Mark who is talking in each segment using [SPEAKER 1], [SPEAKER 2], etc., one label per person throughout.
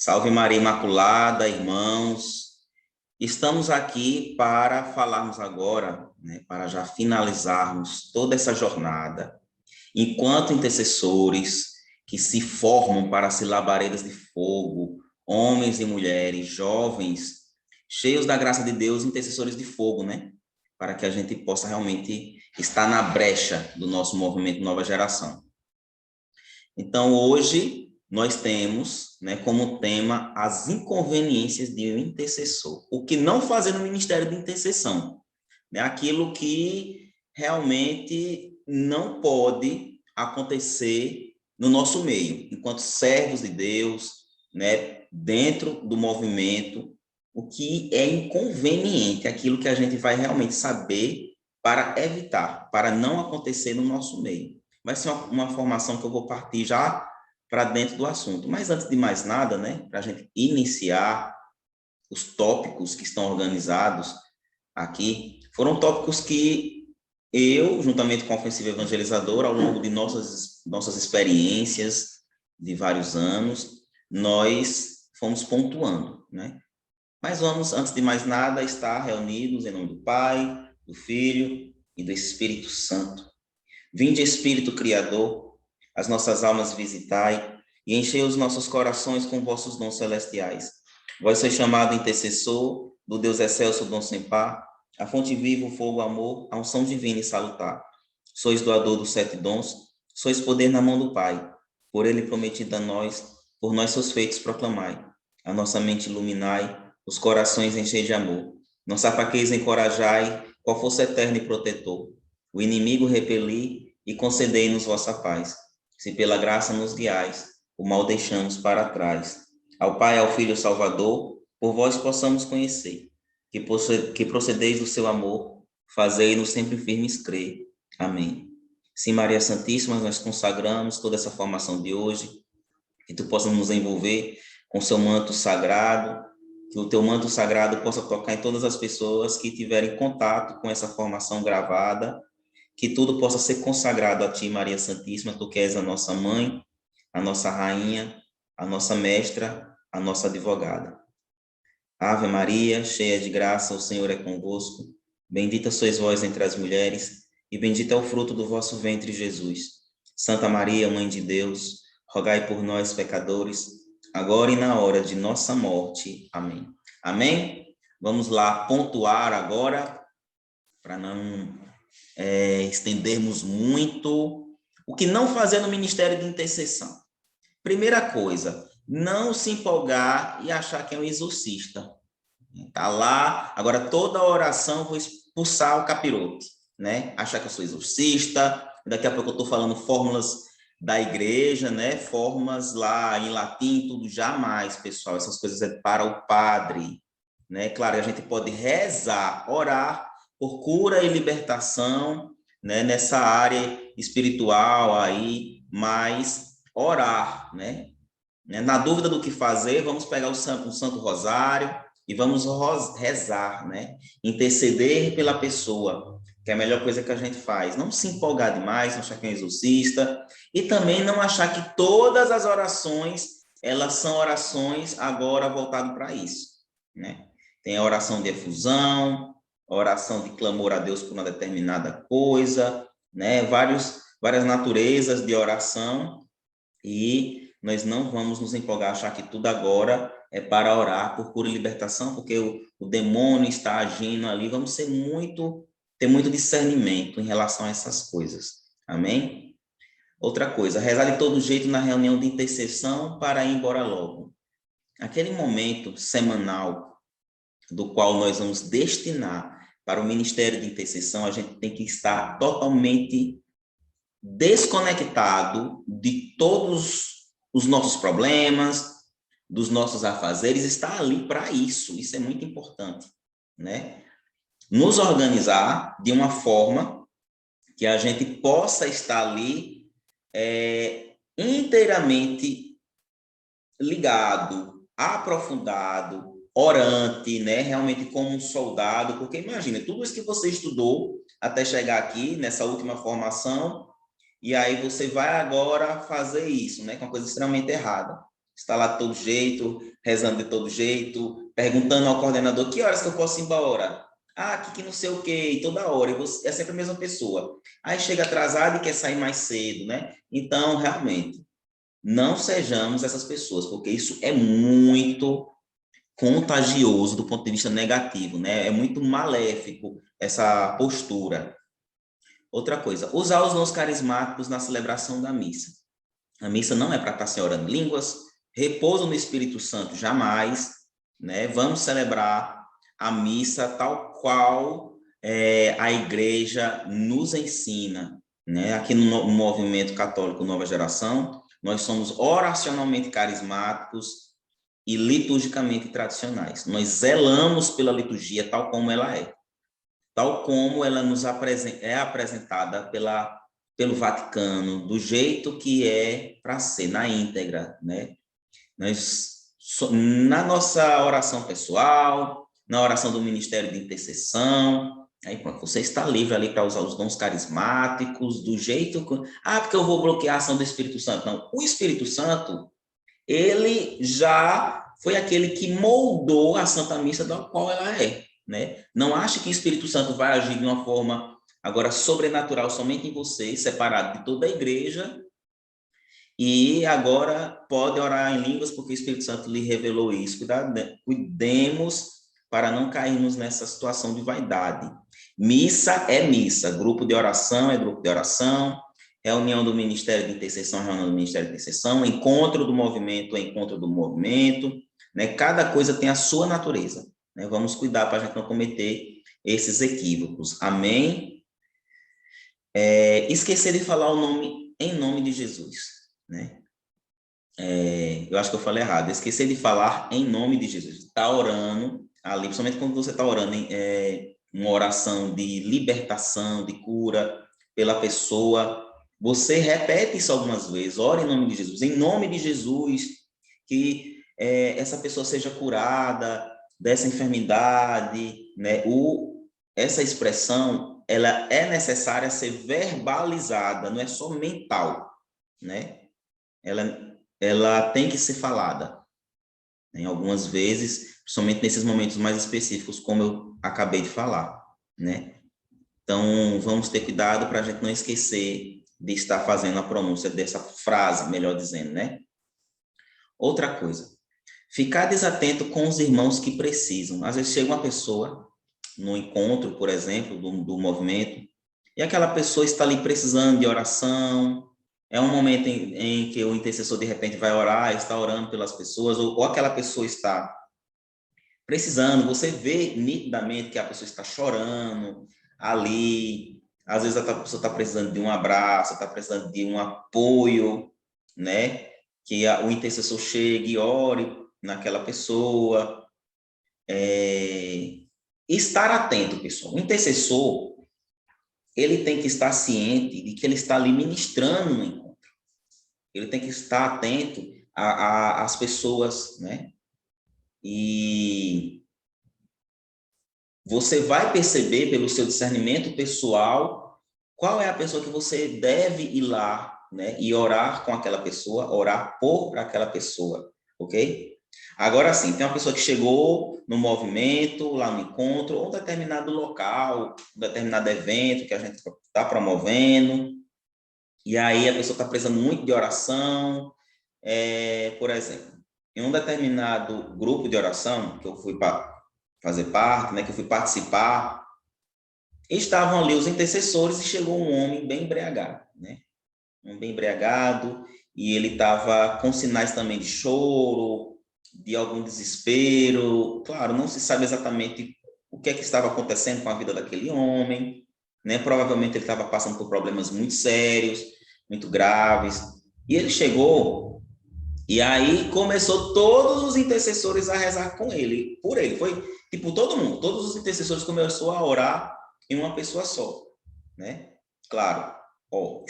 [SPEAKER 1] Salve Maria Imaculada, irmãos. Estamos aqui para falarmos agora, para já finalizarmos toda essa jornada, enquanto intercessores que se formam para ser labaredas de fogo, homens e mulheres, jovens, cheios da graça de Deus, intercessores de fogo, Para que a gente possa realmente estar na brecha do nosso movimento Nova Geração. Então, hoje, nós temos como tema as inconveniências de um intercessor. O que não fazer no ministério de intercessão. Aquilo que realmente não pode acontecer no nosso meio, enquanto servos de Deus, dentro do movimento, o que é inconveniente, aquilo que a gente vai realmente saber para evitar, para não acontecer no nosso meio. Vai ser uma formação que eu vou partir já para dentro do assunto. Mas antes de mais nada, para a gente iniciar os tópicos que estão organizados aqui, foram tópicos que eu, juntamente com a Ofensiva Evangelizadora, ao longo de nossas experiências de vários anos, nós fomos pontuando, Mas vamos, antes de mais nada, estar reunidos em nome do Pai, do Filho e do Espírito Santo. Vinde, Espírito Criador, as nossas almas visitai e enchei os nossos corações com vossos dons celestiais. Vós sois chamado intercessor do Deus excelso, dom sem par, a fonte viva, o fogo, o amor, a unção divina e salutar. Sois doador dos 7 dons, sois poder na mão do Pai. Por ele prometido a nós, por nós seus feitos proclamai. A nossa mente iluminai, os corações enchei de amor. Nossa fraqueza encorajai, qual força eterna e protetor. O inimigo repeli e concedei-nos vossa paz. Se pela graça nos guiais, o mal deixamos para trás. Ao Pai, ao Filho, ao Salvador, por vós possamos conhecer, que procedeis do seu amor, fazei-nos sempre firmes crer. Amém. Sim, Maria Santíssima, nós consagramos toda essa formação de hoje, que tu possa nos envolver com seu manto sagrado, que o teu manto sagrado possa tocar em todas as pessoas que tiverem contato com essa formação gravada, que tudo possa ser consagrado a ti, Maria Santíssima, tu que és a nossa mãe, a nossa rainha, a nossa mestra, a nossa advogada. Ave Maria, cheia de graça, o Senhor é convosco. Bendita sois vós entre as mulheres, e bendito é o fruto do vosso ventre, Jesus. Santa Maria, Mãe de Deus, rogai por nós, pecadores, agora e na hora de nossa morte. Amém. Amém? Vamos lá pontuar agora, para não estendermos muito. O que não fazer no ministério de intercessão? Primeira coisa, não se empolgar e achar que é um exorcista. Tá lá, agora toda oração vou expulsar o capiroto, Achar que eu sou exorcista, daqui a pouco eu estou falando fórmulas da igreja, Fórmulas lá em latim, tudo, jamais, pessoal. Essas coisas é para o padre, Claro, a gente pode rezar, orar por cura e libertação, nessa área espiritual aí, mas orar, Na dúvida do que fazer, vamos pegar o Santo Rosário e vamos rezar, Interceder pela pessoa, que é a melhor coisa que a gente faz. Não se empolgar demais, não achar que é um exorcista, e também não achar que todas as orações, elas são orações agora voltadas para isso, Tem a oração de efusão, a oração de clamor a Deus por uma determinada coisa, várias naturezas de oração, e nós não vamos nos empolgar, achar que tudo agora é para orar por cura e libertação, porque o demônio está agindo ali. Vamos ter muito discernimento em relação a essas coisas. Amém? Outra coisa, rezar de todo jeito na reunião de intercessão para ir embora logo. Aquele momento semanal do qual nós vamos destinar para o ministério de intercessão, a gente tem que estar totalmente desconectado de todos os nossos problemas, dos nossos afazeres, está ali para isso. Isso é muito importante, Nos organizar de uma forma que a gente possa estar ali inteiramente ligado, aprofundado, orante, Realmente como um soldado, porque imagina, tudo isso que você estudou até chegar aqui, nessa última formação, e aí você vai agora fazer isso, que é uma coisa extremamente errada. está lá de todo jeito, rezando de todo jeito, perguntando ao coordenador que horas que eu posso ir embora. Ah, que não sei o quê, toda hora, e você, é sempre a mesma pessoa. Aí chega atrasado e quer sair mais cedo, né? Então, realmente, não sejamos essas pessoas, porque isso é muito contagioso do ponto de vista negativo, né? É muito maléfico essa postura. Outra coisa, usar os dons carismáticos na celebração da missa. A missa não é para estar se orando em línguas, repouso no Espírito Santo jamais, né? Vamos celebrar a missa tal qual a igreja nos ensina, né? Aqui no movimento católico Nova Geração, nós somos oracionalmente carismáticos e liturgicamente tradicionais. Nós zelamos pela liturgia tal como ela é, tal como ela nos é apresentada pelo Vaticano, do jeito que é para ser, na íntegra, né? Na nossa oração pessoal, na oração do Ministério de Intercessão, aí pronto, você está livre ali para usar os dons carismáticos, do jeito que... Ah, porque eu vou bloquear a ação do Espírito Santo. Não, o Espírito Santo, ele já foi aquele que moldou a Santa Missa da qual ela é, né? Não ache que o Espírito Santo vai agir de uma forma agora sobrenatural somente em você, separado de toda a igreja, e agora pode orar em línguas porque o Espírito Santo lhe revelou isso. Cuidemos para não cairmos nessa situação de vaidade. Missa é missa, grupo de oração é grupo de oração, reunião do Ministério de Intercessão é reunião do Ministério de Intercessão, encontro do movimento é encontro do movimento, né? Cada coisa tem a sua natureza, né? Vamos cuidar para a gente não cometer esses equívocos. Amém? Esquecer de falar o nome em nome de Jesus, né? Eu acho que eu falei errado. Esquecer de falar em nome de Jesus. Está orando ali, principalmente quando você está orando em uma oração de libertação, de cura pela pessoa. Você repete isso algumas vezes. Ora em nome de Jesus. Em nome de Jesus, que essa pessoa seja curada dessa enfermidade, né? Essa expressão, ela é necessária ser verbalizada, não é só mental, né? Ela tem que ser falada, né? Algumas vezes, principalmente nesses momentos mais específicos, como eu acabei de falar, né? Então, vamos ter cuidado para a gente não esquecer de estar fazendo a pronúncia dessa frase, melhor dizendo, né? Outra coisa, ficar desatento com os irmãos que precisam. Às vezes chega uma pessoa no encontro, por exemplo, do movimento, e aquela pessoa está ali precisando de oração, é um momento em que o intercessor, de repente, vai orar, está orando pelas pessoas, ou aquela pessoa está precisando, você vê nitidamente que a pessoa está chorando ali, às vezes a pessoa está precisando de um abraço, está precisando de um apoio, né? Que o intercessor chegue e ore naquela pessoa. Estar atento, pessoal. O intercessor, ele tem que estar ciente de que ele está ali ministrando no encontro. Ele tem que estar atento às pessoas, né? E você vai perceber pelo seu discernimento pessoal qual é a pessoa que você deve ir lá, né? E orar com aquela pessoa, orar por aquela pessoa, ok? Agora sim, tem uma pessoa que chegou no movimento, lá no encontro, ou um determinado local, um determinado evento que a gente está promovendo, e aí a pessoa está precisando muito de oração, por exemplo, em um determinado grupo de oração que eu fui fazer parte, né, que eu fui participar, estavam ali os intercessores e chegou um homem bem embriagado, né? Um bem embriagado, e ele estava com sinais também de choro, de algum desespero. Claro, não se sabe exatamente o que é que estava acontecendo com a vida daquele homem, né? Provavelmente ele estava passando por problemas muito sérios, muito graves. E ele chegou, e aí começou todos os intercessores a rezar com ele, por ele. Foi tipo todo mundo, todos os intercessores começaram a orar em uma pessoa só, né? Claro, ó,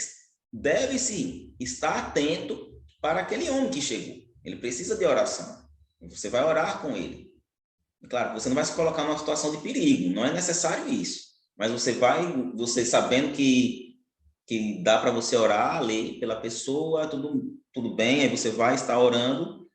[SPEAKER 1] deve-se estar atento para aquele homem que chegou. Ele precisa de oração. Você vai orar com ele. Claro, você não vai se colocar numa situação de perigo, não é necessário isso. Mas você sabendo que dá para você orar ali pela pessoa, tudo bem, aí você vai estar orando,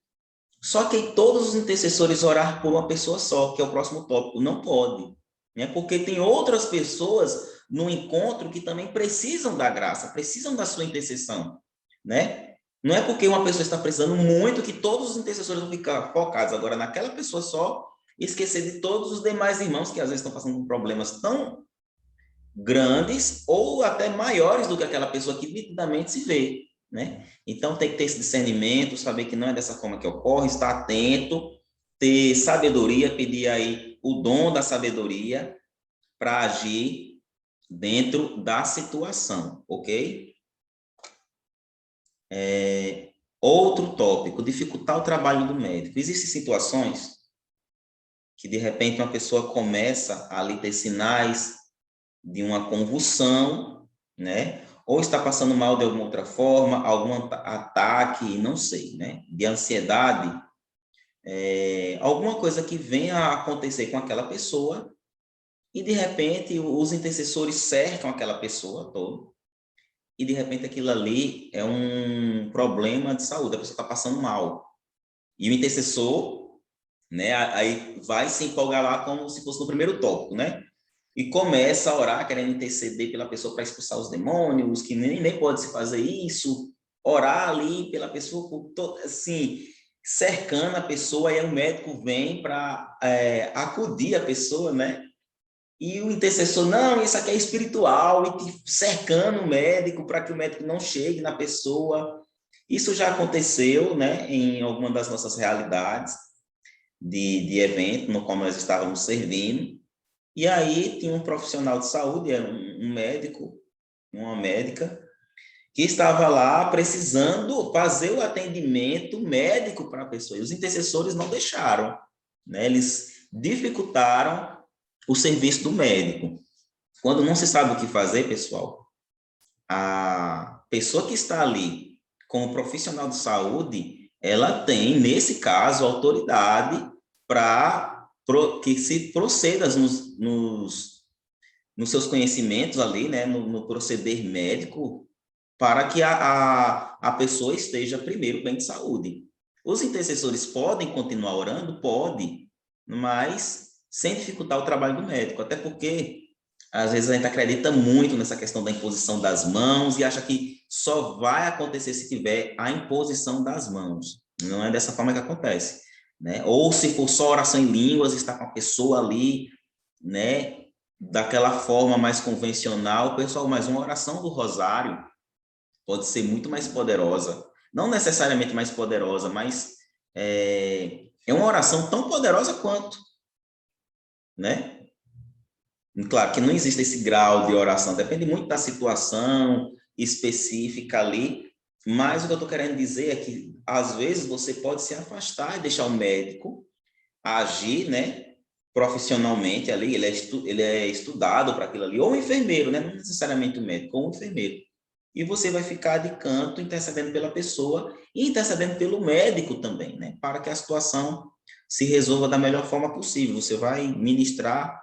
[SPEAKER 1] Só que todos os intercessores orar por uma pessoa só, que é o próximo tópico, não pode, né? Porque tem outras pessoas no encontro que também precisam da graça, precisam da sua intercessão, né? Não é porque uma pessoa está precisando muito que todos os intercessores vão ficar focados agora naquela pessoa só e esquecer de todos os demais irmãos que às vezes estão passando por problemas tão grandes ou até maiores do que aquela pessoa que nitidamente se vê, né? Então tem que ter esse discernimento, saber que não é dessa forma que ocorre, estar atento, ter sabedoria, pedir aí o dom da sabedoria para agir dentro da situação, ok? Outro tópico, dificultar o trabalho do médico. Existem situações que, de repente, uma pessoa começa a ali ter sinais de uma convulsão, né? Ou está passando mal de alguma outra forma, algum ataque, não sei, né? De ansiedade, alguma coisa que venha a acontecer com aquela pessoa e, de repente, os intercessores cercam aquela pessoa toda e, de repente, aquilo ali é um problema de saúde, a pessoa está passando mal. E o intercessor, né, aí vai se empolgar lá como se fosse no primeiro tópico, né? E começa a orar, querendo interceder pela pessoa para expulsar os demônios, que nem pode se fazer isso, orar ali pela pessoa, assim, cercando a pessoa, aí o médico vem para acudir a pessoa, né? E o intercessor, não, isso aqui é espiritual, e cercando o médico para que o médico não chegue na pessoa. Isso já aconteceu, né, em alguma das nossas realidades de evento no qual nós estávamos servindo. E aí tinha um profissional de saúde, era um médico, uma médica, que estava lá precisando fazer o atendimento médico para a pessoa. E os intercessores não deixaram, né? Eles dificultaram o serviço do médico. Quando não se sabe o que fazer, pessoal, a pessoa que está ali como profissional de saúde, ela tem, nesse caso, autoridade para que se proceda nos seus conhecimentos ali, né, no proceder médico, para que a pessoa esteja primeiro bem de saúde. Os intercessores podem continuar orando? Pode, mas sem dificultar o trabalho do médico, até porque às vezes a gente acredita muito nessa questão da imposição das mãos e acha que só vai acontecer se tiver a imposição das mãos. Não é dessa forma que acontece, né? Ou se for só oração em línguas, está com a pessoa ali, né, daquela forma mais convencional, pessoal, mas uma oração do rosário pode ser muito mais poderosa, não necessariamente mais poderosa, mas é uma oração tão poderosa quanto, né? Claro que não existe esse grau de oração, depende muito da situação específica ali, mas o que eu estou querendo dizer é que, às vezes, você pode se afastar e deixar o médico agir, né, profissionalmente ali, ele é estudado para aquilo ali, ou o enfermeiro, né, não necessariamente o médico, ou o enfermeiro. E você vai ficar de canto intercedendo pela pessoa e intercedendo pelo médico também, né, para que a situação se resolva da melhor forma possível. Você vai ministrar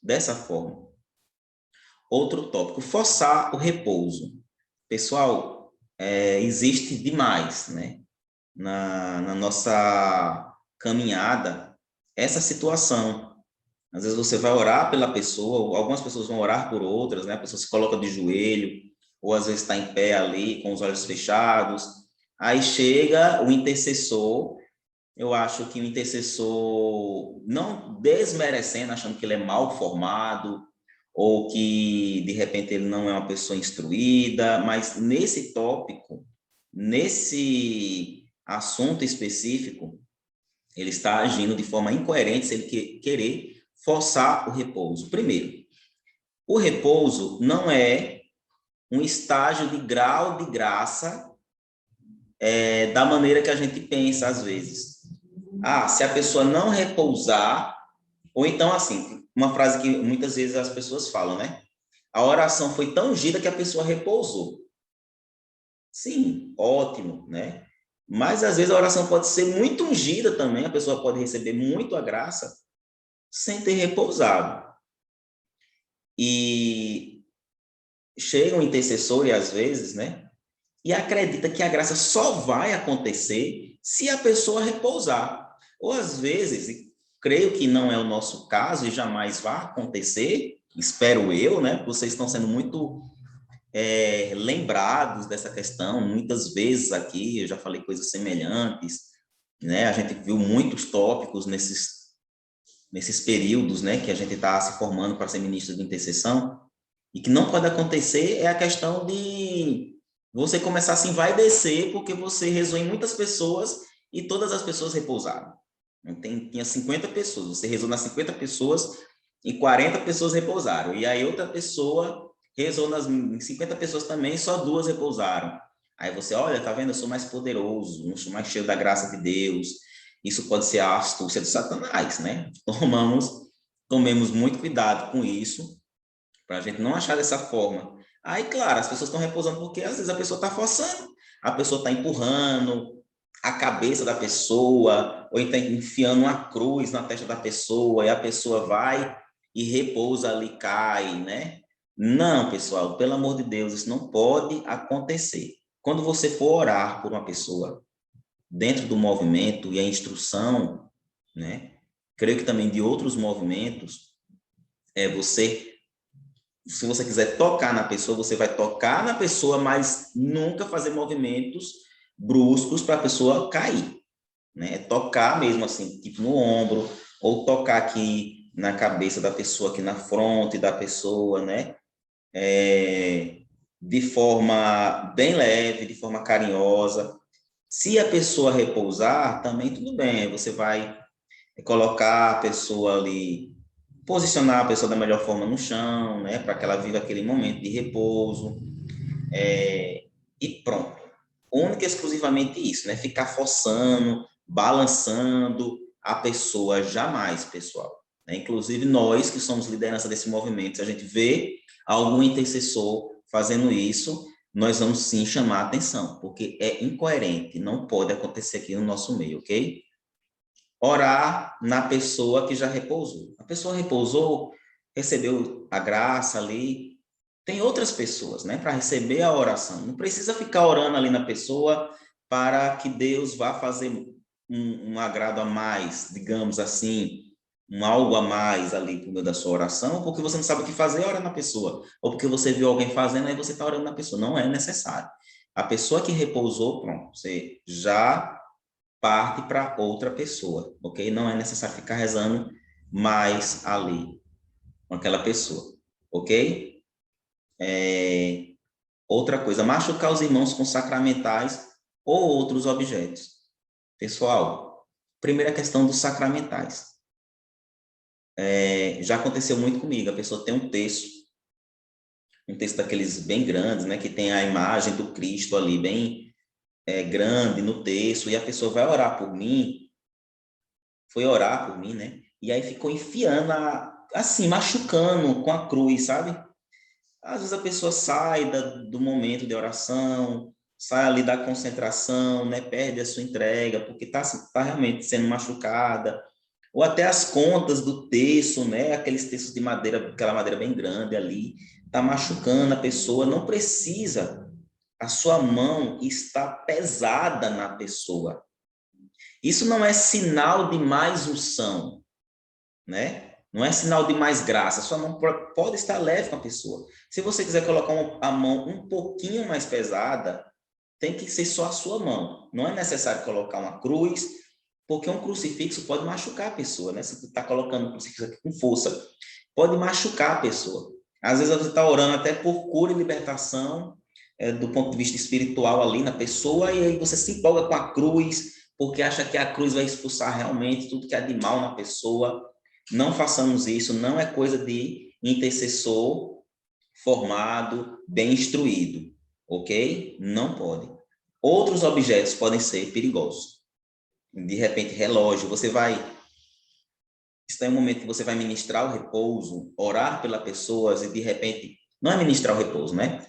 [SPEAKER 1] dessa forma. Outro tópico, forçar o repouso. Pessoal, existe demais, né, na nossa caminhada, essa situação. Às vezes você vai orar pela pessoa, algumas pessoas vão orar por outras, né? A pessoa se coloca de joelho, ou às vezes está em pé ali, com os olhos fechados. Aí chega o intercessor, eu acho que o intercessor, não desmerecendo, achando que ele é mal formado, ou que, de repente, ele não é uma pessoa instruída, mas nesse tópico, nesse assunto específico, ele está agindo de forma incoerente se ele querer forçar o repouso. Primeiro, o repouso não é um estágio de grau de graça da maneira que a gente pensa às vezes. Ah, se a pessoa não repousar, ou então assim, uma frase que muitas vezes as pessoas falam, né? A oração foi tão ungida que a pessoa repousou. Sim, ótimo, né? Mas às vezes a oração pode ser muito ungida também, a pessoa pode receber muito a graça sem ter repousado. E chega um intercessor e às vezes, né, e acredita que a graça só vai acontecer se a pessoa repousar. Ou às vezes, e creio que não é o nosso caso e jamais vai acontecer, espero eu, né? Vocês estão sendo muito lembrados dessa questão, muitas vezes aqui, eu já falei coisas semelhantes, né? A gente viu muitos tópicos nesses períodos, né, que a gente está se formando para ser ministro de intercessão, e que não pode acontecer é a questão de você começar assim, vai descer, porque você rezou em muitas pessoas e todas as pessoas repousaram. Tinha 50 pessoas, você rezou nas 50 pessoas e 40 pessoas repousaram. E aí outra pessoa rezou nas 50 pessoas também, só 2 repousaram. Aí você, olha, tá vendo? Eu sou mais poderoso, eu sou mais cheio da graça de Deus. Isso pode ser a astúcia de Satanás, né? Tomemos muito cuidado com isso, para a gente não achar dessa forma. Aí, claro, as pessoas estão repousando porque às vezes a pessoa está forçando, a pessoa está empurrando a cabeça da pessoa, ou está enfiando uma cruz na testa da pessoa, e a pessoa vai e repousa ali, cai, né? Não, pessoal, pelo amor de Deus, isso não pode acontecer. Quando você for orar por uma pessoa dentro do movimento e a instrução, né? Creio que também de outros movimentos, se você quiser tocar na pessoa, você vai tocar na pessoa, mas nunca fazer movimentos bruscos para a pessoa cair, né? Tocar mesmo assim, tipo no ombro, ou tocar aqui na cabeça da pessoa, aqui na fronte da pessoa, né? De forma bem leve, de forma carinhosa. Se a pessoa repousar, também tudo bem, você vai colocar a pessoa ali, posicionar a pessoa da melhor forma no chão, né, para que ela viva aquele momento de repouso, e pronto. Única e exclusivamente isso, né, ficar forçando, balançando a pessoa, jamais, pessoal. Né? Inclusive nós que somos liderança desse movimento, se a gente vê algum intercessor fazendo isso, nós vamos sim chamar a atenção, porque é incoerente, não pode acontecer aqui no nosso meio, ok? Orar na pessoa que já repousou. A pessoa repousou, recebeu a graça ali. Tem outras pessoas, né, para receber a oração. Não precisa ficar orando ali na pessoa para que Deus vá fazer um agrado a mais, digamos assim, um algo a mais ali por meio da sua oração, porque você não sabe o que fazer, ora na pessoa. Ou porque você viu alguém fazendo, aí você está orando na pessoa. Não é necessário. A pessoa que repousou, pronto, você já parte para outra pessoa, ok? Não é necessário ficar rezando mais ali com aquela pessoa, ok? Outra coisa, machucar os irmãos com sacramentais ou outros objetos. Pessoal, primeira questão dos sacramentais. Já aconteceu muito comigo, a pessoa tem um texto daqueles bem grandes, né, que tem a imagem do Cristo ali bem grande no texto, e a pessoa vai orar por mim, foi orar por mim, né? E aí ficou enfiando, assim, machucando com a cruz, sabe? Às vezes a pessoa sai do momento de oração, sai ali da concentração, né? Perde a sua entrega, porque tá realmente sendo machucada. Ou até as contas do texto, né? Aqueles textos de madeira, aquela madeira bem grande ali, tá machucando a pessoa. Não precisa. A sua mão está pesada na pessoa. Isso não é sinal de mais unção, né? Não é sinal de mais graça. Sua mão pode estar leve com a pessoa. Se você quiser colocar a mão um pouquinho mais pesada, tem que ser só a sua mão. Não é necessário colocar uma cruz, porque um crucifixo pode machucar a pessoa, né? Se você está colocando um crucifixo aqui com força, pode machucar a pessoa. Às vezes você está orando até por cura e libertação, do ponto de vista espiritual ali na pessoa, e aí você se empolga com a cruz, porque acha que a cruz vai expulsar realmente tudo que há de mal na pessoa. Não façamos isso, não é coisa de intercessor formado, bem instruído, ok? Não pode. Outros objetos podem ser perigosos. De repente, relógio, você vai... Está em um momento que você vai ministrar o repouso, orar pela pessoa, e de repente... Não é ministrar o repouso, né?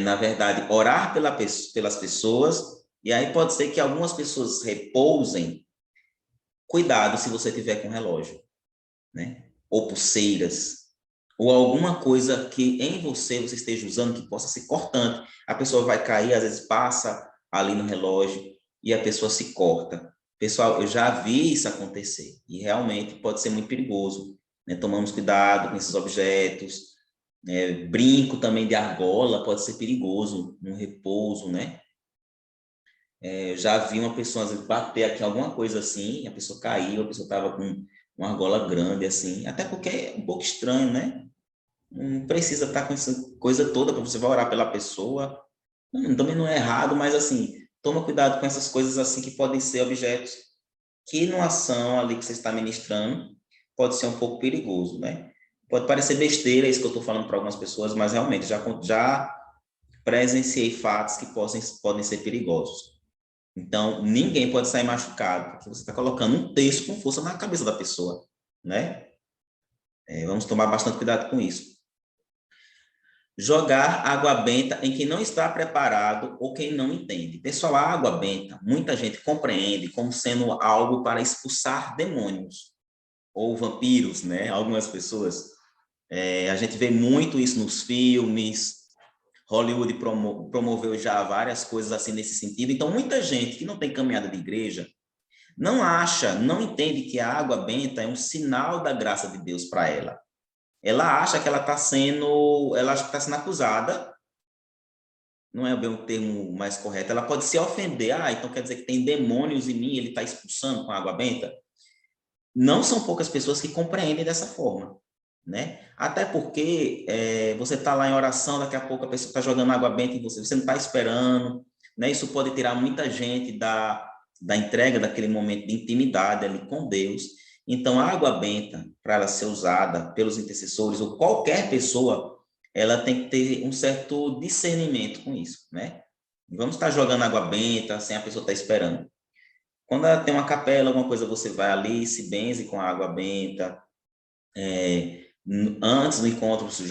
[SPEAKER 1] Na verdade, orar pelas pessoas, e aí pode ser que algumas pessoas repousem. Cuidado se você tiver com relógio, né? Ou pulseiras, ou alguma coisa que em você esteja usando que possa ser cortante. A pessoa vai cair, às vezes passa ali no relógio e a pessoa se corta. Pessoal, eu já vi isso acontecer e realmente pode ser muito perigoso, né? Tomamos cuidado com esses objetos. Brinco também de argola pode ser perigoso no repouso, né? Eu já vi uma pessoa às vezes bater aqui alguma coisa assim, a pessoa caiu, a pessoa estava com uma argola grande assim, até porque é um pouco estranho, né? Não precisa estar com essa coisa toda para você vai orar pela pessoa. Também não é errado, mas assim, toma cuidado com essas coisas assim que podem ser objetos que numa ação ali que você está ministrando pode ser um pouco perigoso, né? Pode parecer besteira isso que eu estou falando para algumas pessoas, mas realmente já presenciei fatos que podem ser perigosos. Então, ninguém pode sair machucado, porque você está colocando um texto com força na cabeça da pessoa, né? Vamos tomar bastante cuidado com isso. Jogar água benta em quem não está preparado ou quem não entende. Pessoal, a água benta, muita gente compreende como sendo algo para expulsar demônios ou vampiros, né? Algumas pessoas. A gente vê muito isso nos filmes. Hollywood promoveu já várias coisas assim nesse sentido. Então, muita gente que não tem caminhada de igreja não acha, não entende que a água benta é um sinal da graça de Deus para ela. Ela acha que ela acha que está sendo acusada, não é bem o termo mais correto, ela pode se ofender, então quer dizer que tem demônios em mim, ele está expulsando com água benta. Não são poucas pessoas que compreendem dessa forma, né? Até porque você está lá em oração, daqui a pouco a pessoa está jogando água benta em você, você não está esperando, né? Isso pode tirar muita gente da entrega daquele momento de intimidade ali com Deus. Então, a água benta, para ela ser usada pelos intercessores ou qualquer pessoa, ela tem que ter um certo discernimento com isso, né? Vamos estar jogando água benta sem a pessoa estar esperando. Quando ela tem uma capela, alguma coisa, você vai ali, se benze com a água benta. Antes do encontro, você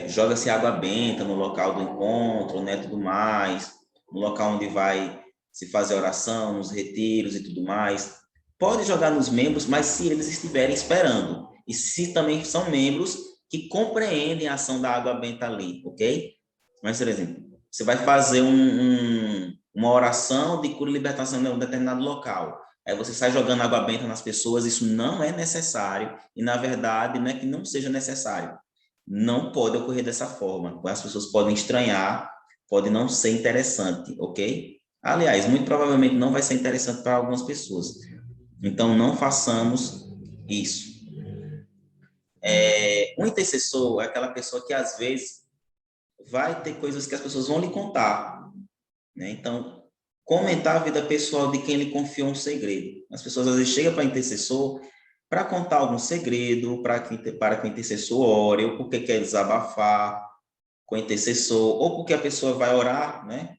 [SPEAKER 1] joga-se água benta no local do encontro, né, tudo mais, no local onde vai se fazer oração, nos retiros e tudo mais. Pode jogar nos membros, mas se eles estiverem esperando. E se também são membros que compreendem a ação da água benta ali, ok? Mas, por exemplo, você vai fazer uma oração de cura e libertação em um determinado local. Aí você sai jogando água benta nas pessoas, isso não é necessário, e na verdade não é que não seja necessário. Não pode ocorrer dessa forma. As pessoas podem estranhar, pode não ser interessante, ok? Aliás, muito provavelmente não vai ser interessante para algumas pessoas. Então, não façamos isso. Um intercessor é aquela pessoa que, às vezes, vai ter coisas que as pessoas vão lhe contar, né? Então, comentar a vida pessoal de quem lhe confiou um segredo. As pessoas, às vezes, chegam para o intercessor para contar algum segredo, para que o intercessor ore, ou porque quer desabafar com o intercessor, ou porque a pessoa vai orar, né?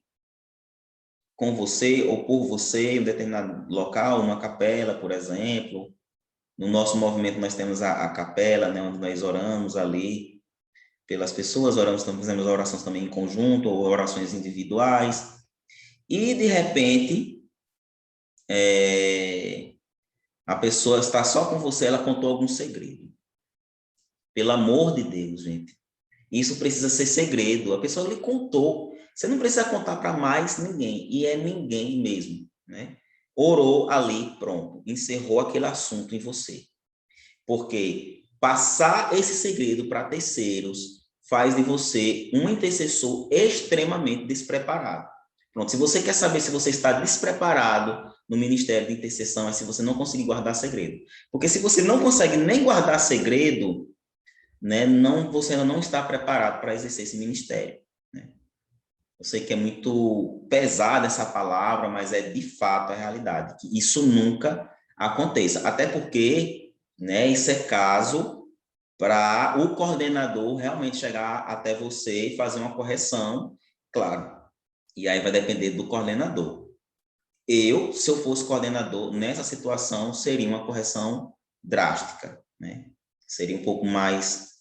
[SPEAKER 1] Com você ou por você em um determinado local, uma capela, por exemplo. No nosso movimento, nós temos a capela, né, onde nós oramos ali pelas pessoas, fazemos orações também em conjunto, ou orações individuais. E, de repente, a pessoa está só com você, ela contou algum segredo. Pelo amor de Deus, gente. Isso precisa ser segredo. A pessoa lhe contou. Você não precisa contar para mais ninguém. E é ninguém mesmo, né? Orou ali, pronto. Encerrou aquele assunto em você. Porque passar esse segredo para terceiros faz de você um intercessor extremamente despreparado. Pronto, se você quer saber se você está despreparado no ministério de intercessão, é se você não conseguir guardar segredo. Porque se você não consegue nem guardar segredo, né, você ainda não está preparado para exercer esse ministério. Né? Eu sei que é muito pesada essa palavra, mas é de fato a realidade, que isso nunca aconteça. Até porque, né, isso é caso para o coordenador realmente chegar até você e fazer uma correção, claro. E aí vai depender do coordenador. Se eu fosse coordenador, nessa situação, seria uma correção drástica, né? Seria um pouco mais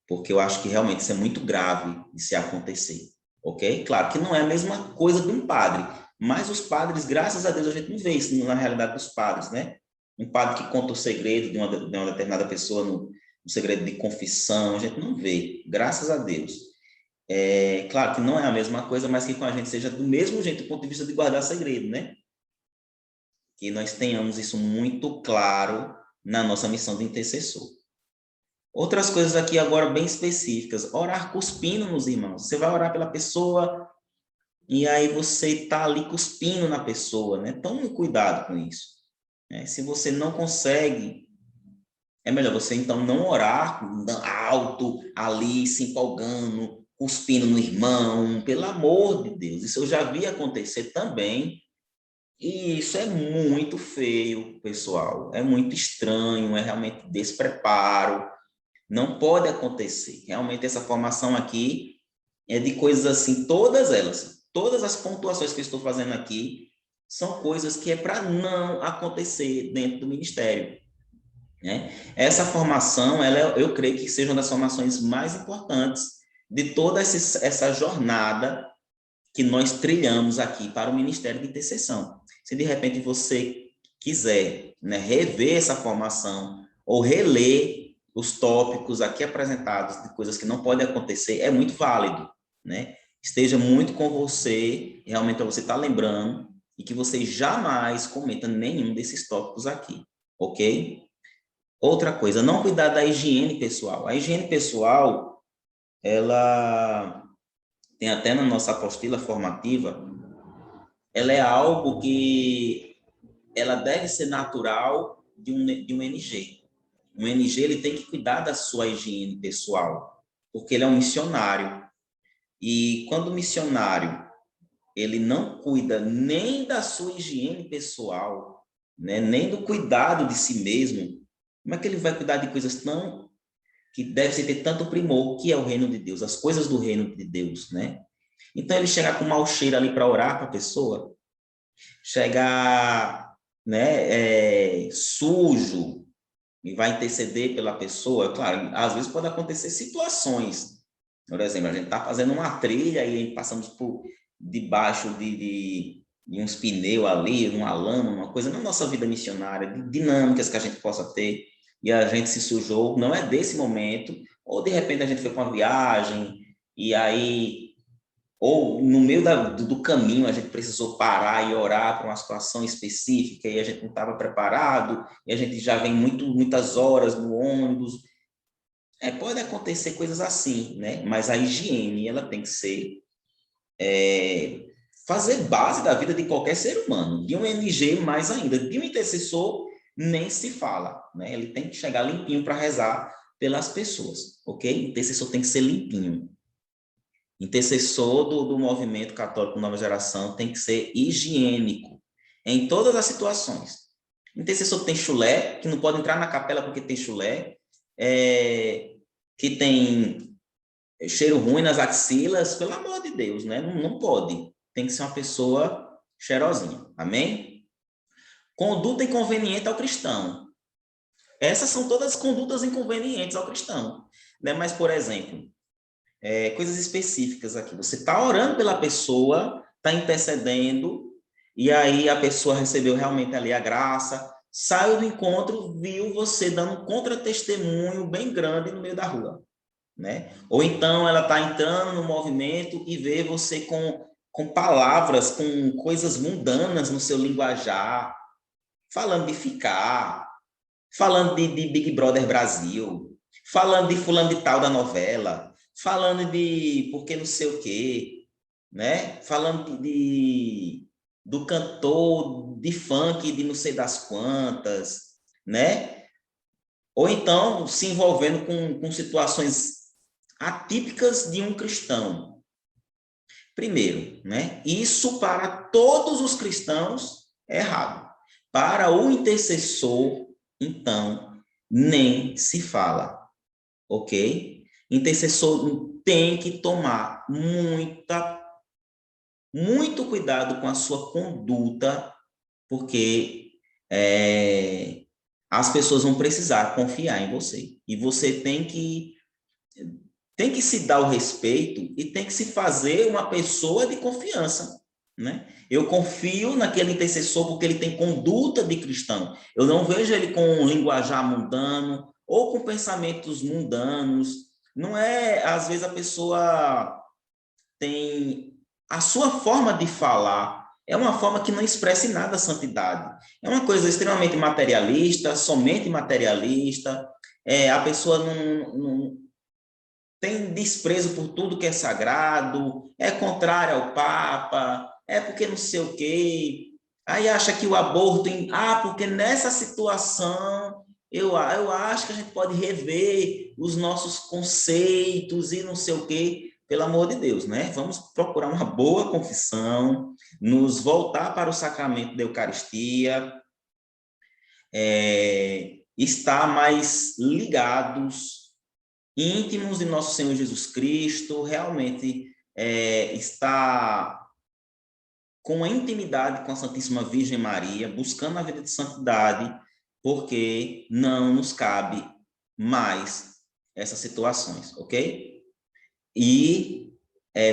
[SPEAKER 1] porque eu acho que realmente isso é muito grave de se acontecer, ok? Claro que não é a mesma coisa de um padre, mas os padres, graças a Deus, a gente não vê isso na realidade dos padres, né? Um padre que conta o segredo de uma determinada pessoa o segredo de confissão, a gente não vê, graças a Deus. É claro que não é a mesma coisa, mas que com a gente seja do mesmo jeito do ponto de vista de guardar segredo, né? Que nós tenhamos isso muito claro na nossa missão de intercessor. Outras coisas aqui agora bem específicas. Orar cuspindo nos irmãos. Você vai orar pela pessoa e aí você está ali cuspindo na pessoa, né? Tome cuidado com isso. Né? Se você não consegue, é melhor você então não orar alto ali, se empolgando, cuspindo no irmão. Pelo amor de Deus, isso eu já vi acontecer também. E isso é muito feio, pessoal. É muito estranho, é realmente despreparo. Não pode acontecer. Realmente essa formação aqui é de coisas assim, todas elas, todas as pontuações que eu estou fazendo aqui, são coisas que é para não acontecer dentro do ministério. Né? Essa formação, eu creio que seja uma das formações mais importantes de toda essa jornada que nós trilhamos aqui para o Ministério de Intercessão. Se de repente você quiser, né, rever essa formação ou reler os tópicos aqui apresentados de coisas que não podem acontecer, é muito válido, né? Esteja muito com você, realmente para você estar lembrando, e que você jamais cometa nenhum desses tópicos aqui, ok? Outra coisa, não cuidar da higiene pessoal. A higiene pessoal, ela tem até na nossa apostila formativa, ela é algo que ela deve ser natural de um NG. Um NG ele tem que cuidar da sua higiene pessoal, porque ele é um missionário. E quando o missionário ele não cuida nem da sua higiene pessoal, né, nem do cuidado de si mesmo, como é que ele vai cuidar de coisas tão que deve ter tanto primor, que é o reino de Deus, as coisas do reino de Deus, né? Então ele chegar com mau cheiro ali para orar para a pessoa, chegar, né, sujo e vai interceder pela pessoa, claro, às vezes pode acontecer situações. Por exemplo, a gente está fazendo uma trilha e passamos por debaixo de uns pneus ali, uma lama, uma coisa na nossa vida missionária, de dinâmicas que a gente possa ter, e a gente se sujou, não é desse momento, ou de repente a gente foi para uma viagem, e aí ou no meio do caminho a gente precisou parar e orar para uma situação específica e a gente não estava preparado, e a gente já vem muitas horas no ônibus. Pode acontecer coisas assim, né? Mas a higiene, ela tem que ser, fazer base da vida de qualquer ser humano, de um NG mais ainda, de um intercessor nem se fala, né? Ele tem que chegar limpinho para rezar pelas pessoas, ok? O intercessor tem que ser limpinho. Intercessor do movimento católico Nova Geração tem que ser higiênico em todas as situações. Intercessor que tem chulé, que não pode entrar na capela porque tem chulé, que tem cheiro ruim nas axilas, pelo amor de Deus, né? Não pode. Tem que ser uma pessoa cheirosinha. Amém? Conduta inconveniente ao cristão. Essas são todas condutas inconvenientes ao cristão. Né? Mas, por exemplo, coisas específicas aqui. Você está orando pela pessoa, está intercedendo, e aí a pessoa recebeu realmente ali a graça, saiu do encontro, viu você dando um contra-testemunho bem grande no meio da rua. Né? Ou então ela está entrando no movimento e vê você com palavras, com coisas mundanas no seu linguajar, falando de ficar, falando de Big Brother Brasil, falando de fulano de tal da novela, falando de porque não sei o quê, né? Falando do cantor de funk de não sei das quantas, né? Ou então se envolvendo com situações atípicas de um cristão. Primeiro, né? Isso para todos os cristãos é errado. Para o intercessor, então, nem se fala, ok? Intercessor tem que tomar muito cuidado com a sua conduta, porque as pessoas vão precisar confiar em você. E você tem que se dar o respeito e tem que se fazer uma pessoa de confiança, né? Eu confio naquele intercessor porque ele tem conduta de cristão. Eu não vejo ele com um linguajar mundano ou com pensamentos mundanos. Não é, às vezes, a pessoa tem a sua forma de falar, é uma forma que não expressa em nada a santidade. É uma coisa extremamente materialista, somente materialista. A pessoa não tem desprezo por tudo que é sagrado, é contrário ao Papa, é porque não sei o quê. Aí acha que o aborto, porque nessa situação eu acho que a gente pode rever os nossos conceitos e não sei o quê. Pelo amor de Deus, né? Vamos procurar uma boa confissão, nos voltar para o sacramento da Eucaristia, estar mais ligados, íntimos de nosso Senhor Jesus Cristo, realmente estar com a intimidade com a Santíssima Virgem Maria, buscando a vida de santidade, porque não nos cabe mais essas situações, ok? E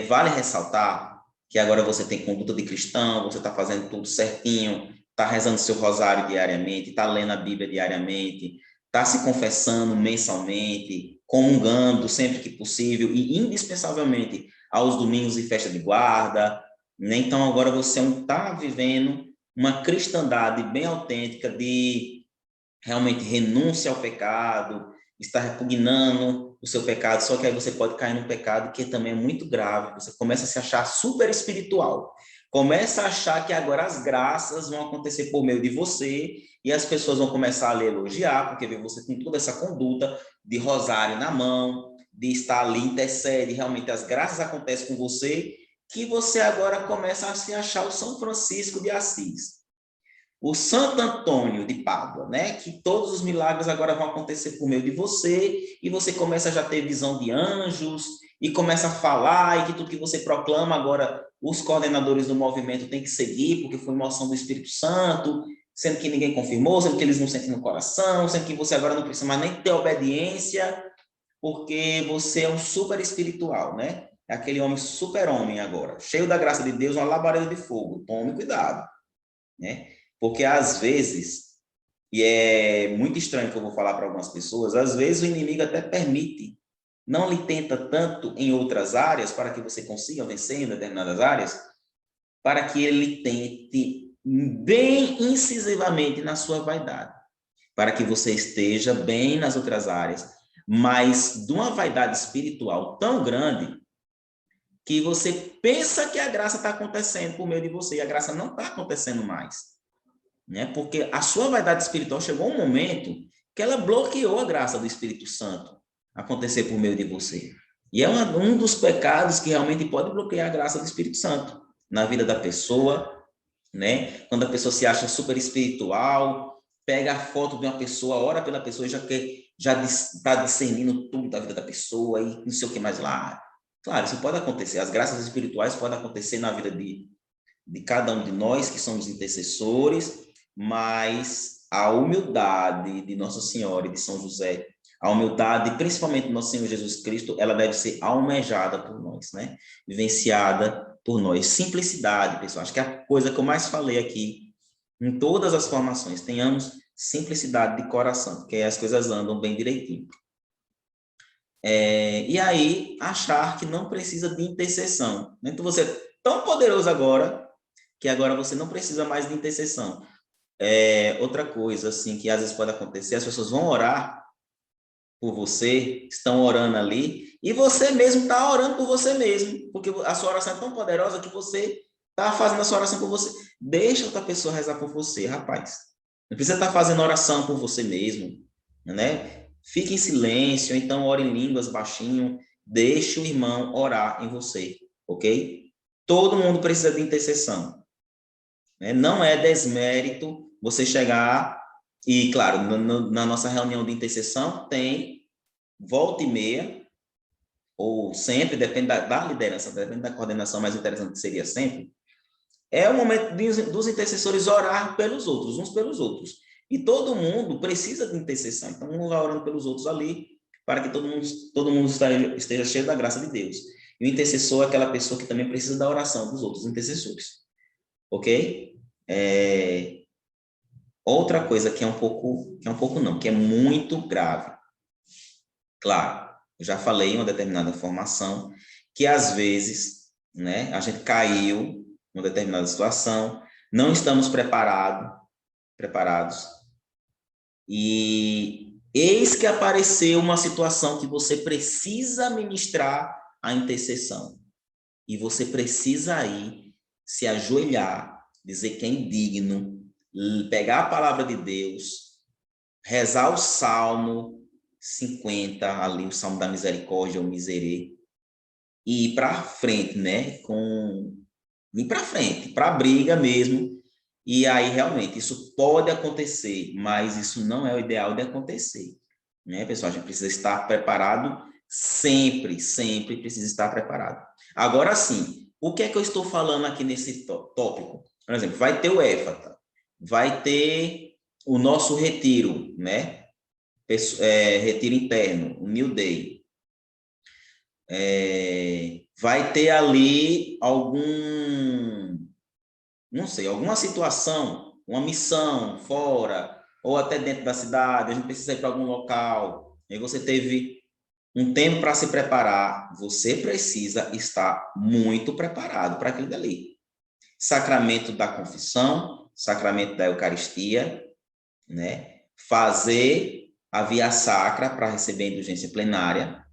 [SPEAKER 1] vale ressaltar que agora você tem conduta de cristão, você está fazendo tudo certinho, está rezando seu rosário diariamente, está lendo a Bíblia diariamente, está se confessando mensalmente, comungando sempre que possível e indispensavelmente aos domingos e festa de guarda, né? Então agora você está vivendo uma cristandade bem autêntica de realmente renúncia ao pecado, está repugnando o seu pecado, só que aí você pode cair num pecado que também é muito grave, você começa a se achar super espiritual, começa a achar que agora as graças vão acontecer por meio de você, e as pessoas vão começar a lhe elogiar, porque vê você com toda essa conduta de rosário na mão, de estar ali, intercede, realmente as graças acontecem com você, que você agora começa a se achar o São Francisco de Assis, o Santo Antônio de Pádua, né? Que todos os milagres agora vão acontecer por meio de você, e você começa a já ter visão de anjos, e começa a falar, e que tudo que você proclama agora, os coordenadores do movimento têm que seguir, porque foi moção do Espírito Santo, sendo que ninguém confirmou, sendo que eles não sentem no coração, sendo que você agora não precisa mais nem ter obediência, porque você é um super espiritual, né? É aquele homem super-homem agora, cheio da graça de Deus, uma labareda de fogo. Tome cuidado, né? Porque às vezes, e é muito estranho que eu vou falar para algumas pessoas, às vezes o inimigo até permite, não lhe tenta tanto em outras áreas para que você consiga vencer em determinadas áreas, para que ele tente bem incisivamente na sua vaidade, para que você esteja bem nas outras áreas, mas de uma vaidade espiritual tão grande que você pensa que a graça está acontecendo por meio de você, e a graça não está acontecendo mais, né? Porque a sua vaidade espiritual chegou um momento que ela bloqueou a graça do Espírito Santo acontecer por meio de você. E é um dos pecados que realmente pode bloquear a graça do Espírito Santo na vida da pessoa, né? Quando a pessoa se acha super espiritual, pega a foto de uma pessoa, ora pela pessoa e já está discernindo tudo da vida da pessoa e não sei o que mais lá. Claro, isso pode acontecer. As graças espirituais podem acontecer na vida de cada um de nós que somos intercessores, mas a humildade de Nossa Senhora e de São José, a humildade, principalmente do nosso Senhor Jesus Cristo, ela deve ser almejada por nós, né? Vivenciada por nós. Simplicidade, pessoal. Acho que é a coisa que eu mais falei aqui, em todas as formações, tenhamos simplicidade de coração, porque as coisas andam bem direitinho. E aí, achar que não precisa de intercessão. Então, você é tão poderoso agora, que agora você não precisa mais de intercessão. Outra coisa, assim, que às vezes pode acontecer, as pessoas vão orar por você, estão orando ali, e você mesmo está orando por você mesmo, porque a sua oração é tão poderosa que você está fazendo a sua oração por você. Deixa outra pessoa rezar por você, rapaz. Não precisa estar fazendo oração por você mesmo, né? Fique em silêncio, então ore em línguas baixinho, deixe o irmão orar em você, ok? Todo mundo precisa de intercessão, né? Não é desmérito você chegar e, claro, na nossa reunião de intercessão tem volta e meia, ou sempre, depende da liderança, depende da coordenação, mais interessante que seria sempre, é o momento dos intercessores orar pelos outros, uns pelos outros. E todo mundo precisa de intercessão. Então, um vai orando pelos outros ali, para que todo mundo esteja cheio da graça de Deus. E o intercessor é aquela pessoa que também precisa da oração dos outros intercessores. Ok? Outra coisa que é um pouco não, que é muito grave. Claro, eu já falei em uma determinada formação que, às vezes, né, a gente caiu em uma determinada situação, não estamos preparados, e eis que apareceu uma situação que você precisa ministrar a intercessão. E você precisa aí se ajoelhar, dizer que é indigno, pegar a palavra de Deus, rezar o Salmo 50, ali o Salmo da Misericórdia, ou Miserê, e ir para frente, né? Ir para frente, para a briga mesmo. E aí, realmente, isso pode acontecer, mas isso não é o ideal de acontecer, né, pessoal? A gente precisa estar preparado sempre, sempre precisa estar preparado. Agora, sim, o que é que eu estou falando aqui nesse tópico? Por exemplo, vai ter o Éfata, vai ter o nosso retiro, né? Retiro interno, o New Day. Vai ter ali não sei, alguma situação, uma missão fora, ou até dentro da cidade, a gente precisa ir para algum local, e você teve um tempo para se preparar, você precisa estar muito preparado para aquilo dali. Sacramento da confissão, sacramento da Eucaristia, né? Fazer a via sacra para receber a indulgência plenária,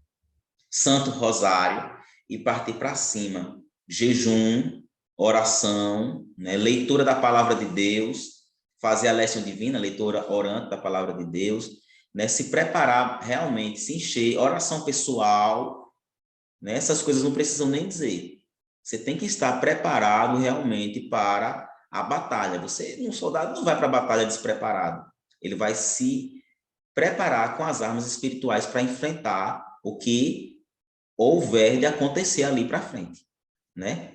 [SPEAKER 1] Santo Rosário e partir para cima. Jejum, oração, né? Leitura da palavra de Deus, fazer a lição divina, leitura orante da palavra de Deus, né? Se preparar realmente, se encher, oração pessoal, né? Essas coisas não precisam nem dizer. Você tem que estar preparado realmente para a batalha. Um soldado não vai para a batalha despreparado. Ele vai se preparar com as armas espirituais para enfrentar o que houver de acontecer ali para frente, né?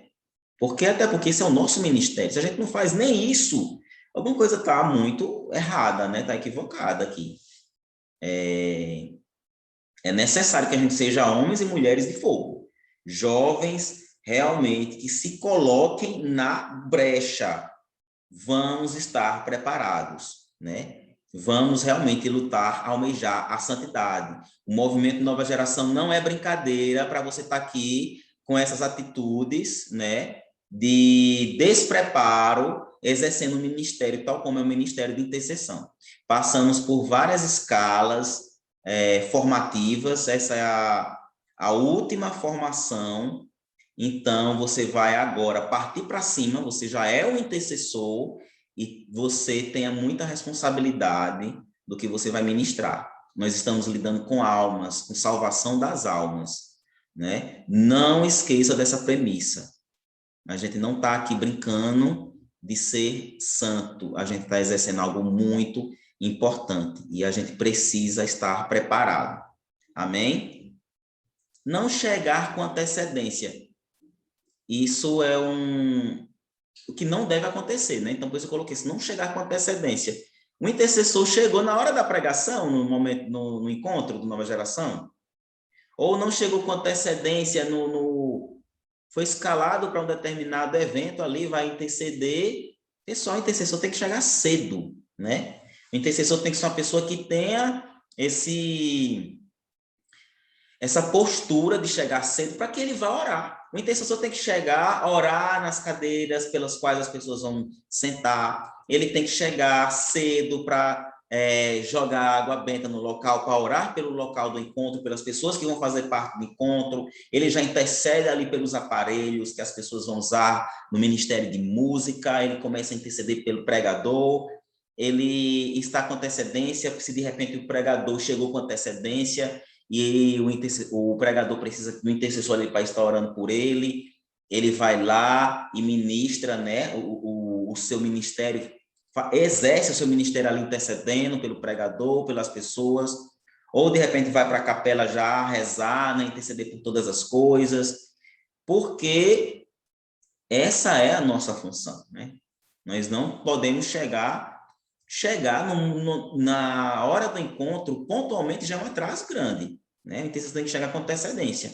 [SPEAKER 1] Até porque esse é o nosso ministério. Se a gente não faz nem isso, alguma coisa está muito errada, né? Está equivocada aqui. É necessário que a gente seja homens e mulheres de fogo, jovens realmente que se coloquem na brecha. Vamos estar preparados, né? Vamos realmente lutar, almejar a santidade. O movimento Nova Geração não é brincadeira para você estar aqui com essas atitudes, né, de despreparo, exercendo o ministério, tal como é o ministério de intercessão. Passamos por várias escalas formativas, essa é a última formação. Então, você vai agora partir para cima, você já é o intercessor e você tenha muita responsabilidade do que você vai ministrar. Nós estamos lidando com almas, com salvação das almas, né? Não esqueça dessa premissa. A gente não está aqui brincando de ser santo, a gente está exercendo algo muito importante e a gente precisa estar preparado. Amém? Não chegar com antecedência. Isso é o que não deve acontecer, né? Então, por isso eu coloquei, se não chegar com antecedência. O intercessor chegou na hora da pregação, no momento, no encontro do Nova Geração, ou não chegou com antecedência foi escalado para um determinado evento ali, vai interceder. Pessoal, o intercessor tem que chegar cedo, né? O intercessor tem que ser uma pessoa que tenha essa postura de chegar cedo para que ele vá orar. O intercessor tem que chegar, orar nas cadeiras pelas quais as pessoas vão sentar. Ele tem que chegar cedo para jogar água benta no local, para orar pelo local do encontro, pelas pessoas que vão fazer parte do encontro. Ele já intercede ali pelos aparelhos que as pessoas vão usar no ministério de música. Ele começa a interceder pelo pregador. Ele está com antecedência, se de repente o pregador chegou com antecedência, e o pregador precisa do intercessor ali para estar orando por ele, ele vai lá e ministra, né, o seu ministério, exerce o seu ministério ali intercedendo pelo pregador, pelas pessoas, ou de repente vai para a capela já rezar, né, interceder por todas as coisas, porque essa é a nossa função, né? Nós não podemos chegar na hora do encontro, pontualmente, já é um atraso grande, né? Então, você tem que chegar com antecedência.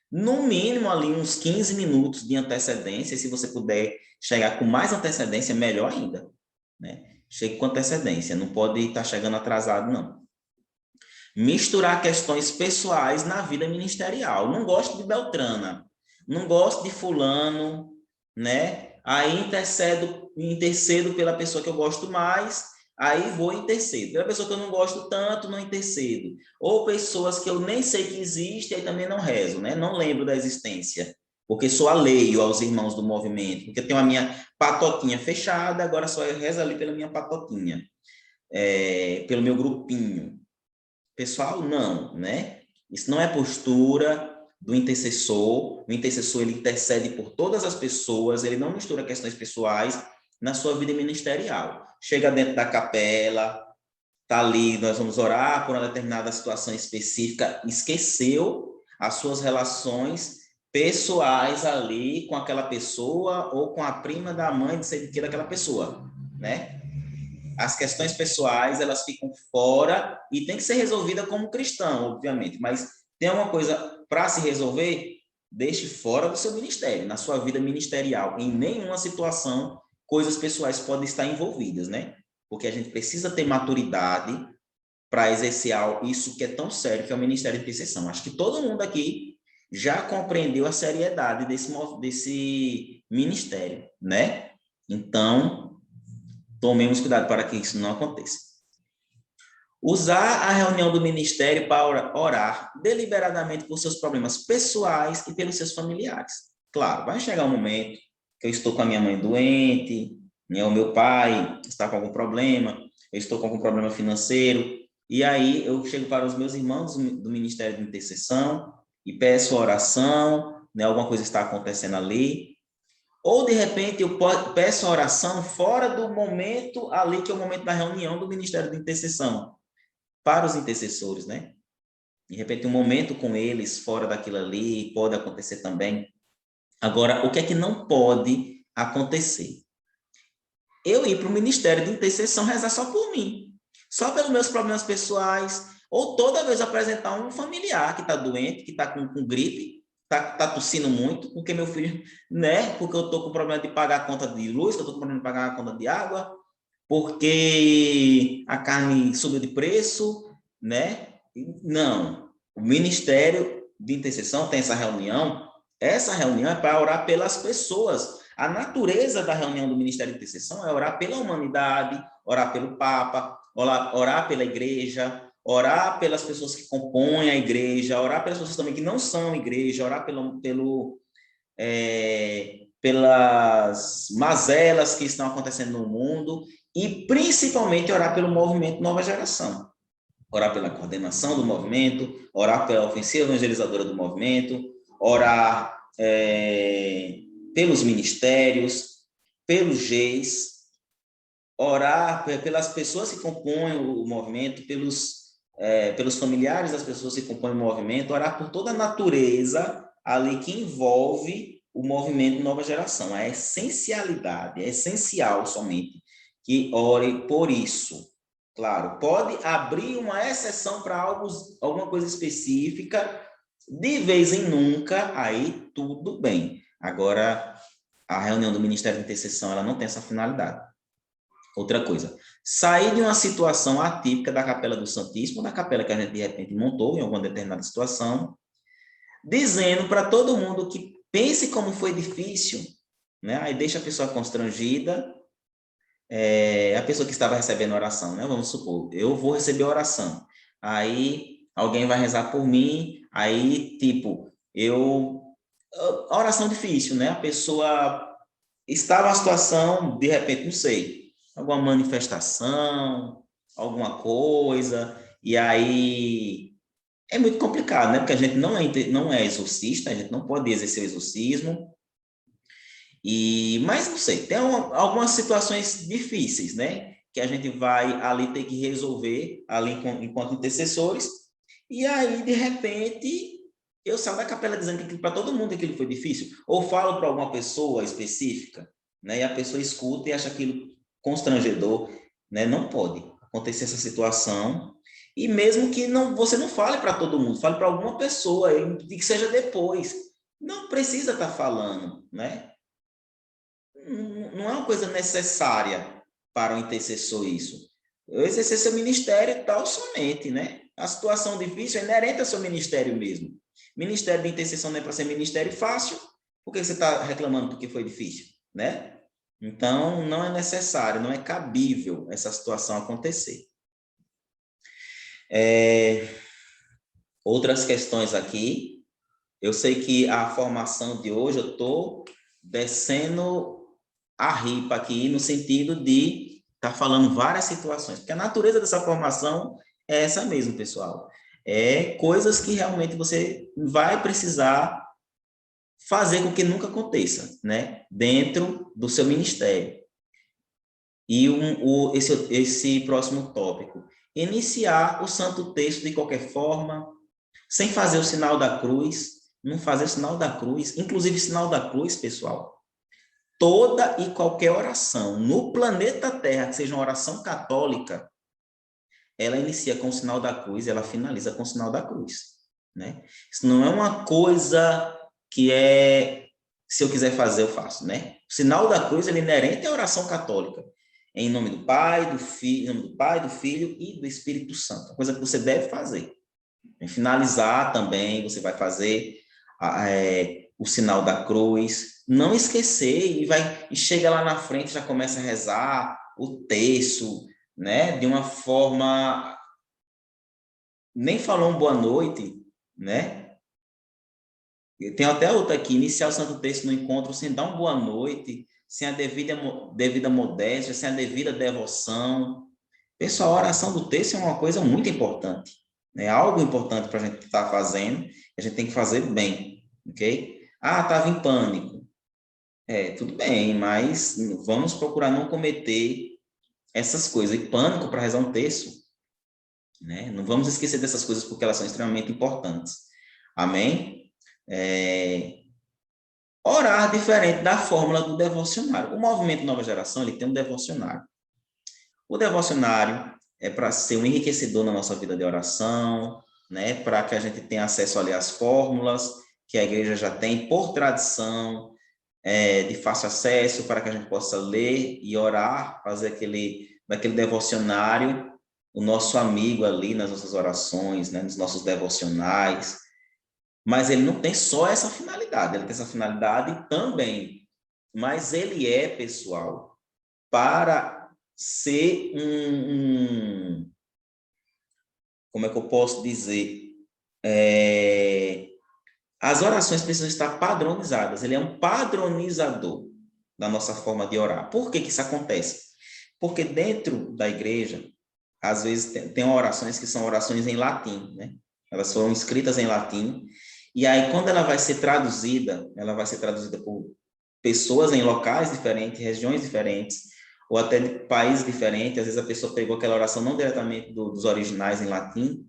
[SPEAKER 1] No mínimo, ali, uns 15 minutos de antecedência, se você puder chegar com mais antecedência, melhor ainda, né? Chegue com antecedência, não pode estar chegando atrasado, não. Misturar questões pessoais na vida ministerial. Não gosto de Beltrana, não gosto de fulano, né? Aí intercedo pela pessoa que eu gosto mais, aí vou intercedo. Pela pessoa que eu não gosto tanto, não intercedo. Ou pessoas que eu nem sei que existem, aí também não rezo, né? Não lembro da existência, porque sou alheio aos irmãos do movimento, porque eu tenho a minha patotinha fechada, agora só eu rezo ali pela minha patotinha, pelo meu grupinho. Pessoal, não, né? Isso não é postura do intercessor. O intercessor, ele intercede por todas as pessoas, ele não mistura questões pessoais na sua vida ministerial. Chega dentro da capela, tá ali, nós vamos orar por uma determinada situação específica, esqueceu as suas relações pessoais ali com aquela pessoa ou com a prima da mãe de sei de que daquela pessoa, né? As questões pessoais, elas ficam fora e tem que ser resolvida como cristão, obviamente, mas tem uma coisa para se resolver, deixe fora do seu ministério, na sua vida ministerial. Em nenhuma situação, coisas pessoais podem estar envolvidas, né? Porque a gente precisa ter maturidade para exercer isso que é tão sério, que é o ministério de intercessão. Acho que todo mundo aqui já compreendeu a seriedade desse ministério, né? Então, tomemos cuidado para que isso não aconteça. Usar a reunião do ministério para orar deliberadamente por seus problemas pessoais e pelos seus familiares. Claro, vai chegar um momento que eu estou com a minha mãe doente, né, o meu pai está com algum problema, eu estou com algum problema financeiro, e aí eu chego para os meus irmãos do Ministério de Intercessão e peço oração, né, alguma coisa está acontecendo ali, ou, de repente, eu peço a oração fora do momento ali, que é o momento da reunião do Ministério de Intercessão, para os intercessores, né? De repente, um momento com eles, fora daquilo ali, pode acontecer também. Agora, o que é que não pode acontecer? Eu ir para o Ministério de Intercessão rezar só por mim, só pelos meus problemas pessoais, ou toda vez apresentar um familiar que está doente, que está com gripe, tá tossindo muito, porque meu filho, né? Porque eu estou com problema de pagar a conta de luz, eu estou com problema de pagar a conta de água, porque a carne subiu de preço, né? Não. O Ministério de Intercessão tem essa reunião é para orar pelas pessoas. A natureza da reunião do Ministério de Intercessão é orar pela humanidade, orar pelo Papa, orar pela igreja, orar pelas pessoas que compõem a igreja, orar pelas pessoas também que não são igreja, orar pelas mazelas que estão acontecendo no mundo e principalmente orar pelo movimento Nova Geração. Orar pela coordenação do movimento, orar pela ofensiva evangelizadora do movimento, orar pelos ministérios, pelos GEIs, orar pelas pessoas que compõem o movimento, pelos familiares das pessoas que compõem o movimento, orar por toda a natureza ali que envolve o movimento Nova Geração. A essencialidade, é essencial somente que ore por isso. Claro, pode abrir uma exceção para alguma coisa específica, de vez em nunca, aí tudo bem. Agora, a reunião do Ministério de Intercessão, ela não tem essa finalidade. Outra coisa, sair de uma situação atípica da Capela do Santíssimo, da capela que a gente de repente montou em alguma determinada situação, dizendo para todo mundo que pense como foi difícil, né? Aí deixa a pessoa constrangida, a pessoa que estava recebendo oração, né? Vamos supor, eu vou receber oração, aí alguém vai rezar por mim, aí tipo, a oração difícil, né? A pessoa está numa situação, de repente, não sei, alguma manifestação, alguma coisa, e aí é muito complicado, né? Porque a gente não é exorcista, a gente não pode exercer o exorcismo, mas não sei, tem algumas situações difíceis, né? Que a gente vai ali ter que resolver, ali enquanto intercessores, e aí, de repente, eu saio da capela dizendo que para todo mundo aquilo foi difícil, ou falo para alguma pessoa específica, né? E a pessoa escuta e acha aquilo constrangedor, né? Não pode acontecer essa situação, e mesmo que você não fale para todo mundo, fale para alguma pessoa, e que seja depois. Não precisa estar falando, né? Não é uma coisa necessária para o intercessor isso. Eu exercer seu ministério e tal somente, né? A situação difícil é inerente ao seu ministério mesmo. Ministério de intercessão não é para ser ministério fácil. Por que você está reclamando porque foi difícil, né? Então, não é necessário, não é cabível essa situação acontecer. Outras questões aqui. Eu sei que a formação de hoje, eu estou descendo a ripa aqui, no sentido de estar falando várias situações, porque a natureza dessa formação é essa mesmo, pessoal. É coisas que realmente você vai precisar fazer com que nunca aconteça, né? Dentro do seu ministério. E esse próximo tópico, iniciar o santo texto de qualquer forma, sem fazer o sinal da cruz, não fazer o sinal da cruz, inclusive o sinal da cruz, pessoal, toda e qualquer oração no planeta Terra, que seja uma oração católica, ela inicia com o sinal da cruz e ela finaliza com o sinal da cruz, né? Isso não é uma coisa que se eu quiser fazer, eu faço, né? O sinal da cruz é inerente à oração católica. Em nome do Pai, do Filho, em nome do Pai, do Filho e do Espírito Santo. Coisa que você deve fazer. Em finalizar também, você vai fazer o sinal da cruz. Não esquecer e chega lá na frente, já começa a rezar o terço, né? De uma forma... Nem falou um boa noite, né? Tem até outra aqui, iniciar o Santo Terço no encontro sem dar uma boa noite, sem a devida modéstia, sem a devida devoção. Pessoal, a oração do terço é uma coisa muito importante, né? Algo importante para a gente estar fazendo, a gente tem que fazer bem, ok? Ah, estava em pânico. Tudo bem, mas vamos procurar não cometer essas coisas. E pânico para rezar um terço, né? Não vamos esquecer dessas coisas porque elas são extremamente importantes. Amém? Orar diferente da fórmula do devocionário. O movimento Nova Geração, ele tem um devocionário. O devocionário é para ser um enriquecedor na nossa vida de oração, né? Para que a gente tenha acesso ali às fórmulas que a igreja já tem por tradição, de fácil acesso, para que a gente possa ler e orar, fazer daquele devocionário o nosso amigo ali nas nossas orações, né? Nos nossos devocionais. Mas ele não tem só essa finalidade, ele tem essa finalidade também. Mas ele pessoal, para ser como é que eu posso dizer? As orações precisam estar padronizadas. Ele é um padronizador da nossa forma de orar. Por que isso acontece? Porque dentro da igreja, às vezes tem orações que são orações em latim, né? Elas foram escritas em latim. E aí, quando ela vai ser traduzida por pessoas em locais diferentes, regiões diferentes, ou até de países diferentes. Às vezes a pessoa pegou aquela oração não diretamente dos originais em latim,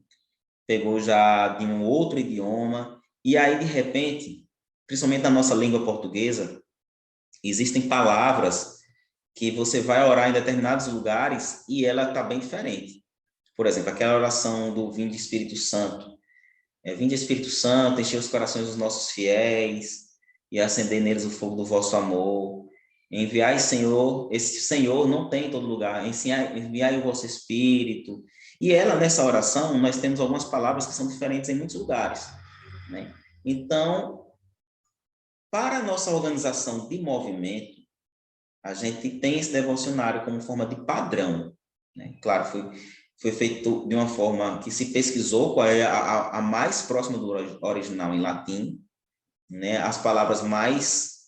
[SPEAKER 1] pegou já de um outro idioma, e aí, de repente, principalmente na nossa língua portuguesa, existem palavras que você vai orar em determinados lugares e ela está bem diferente. Por exemplo, aquela oração do Vinde Espírito Santo. Vinde Espírito Santo, encher os corações dos nossos fiéis e acender neles o fogo do vosso amor. Enviai, Senhor, esse Senhor não tem em todo lugar, enviai o vosso Espírito. E nessa oração, nós temos algumas palavras que são diferentes em muitos lugares, né? Então, para a nossa organização de movimento, a gente tem esse devocionário como forma de padrão, né? Claro, foi feito de uma forma que se pesquisou qual é a mais próxima do original em latim, né? As palavras mais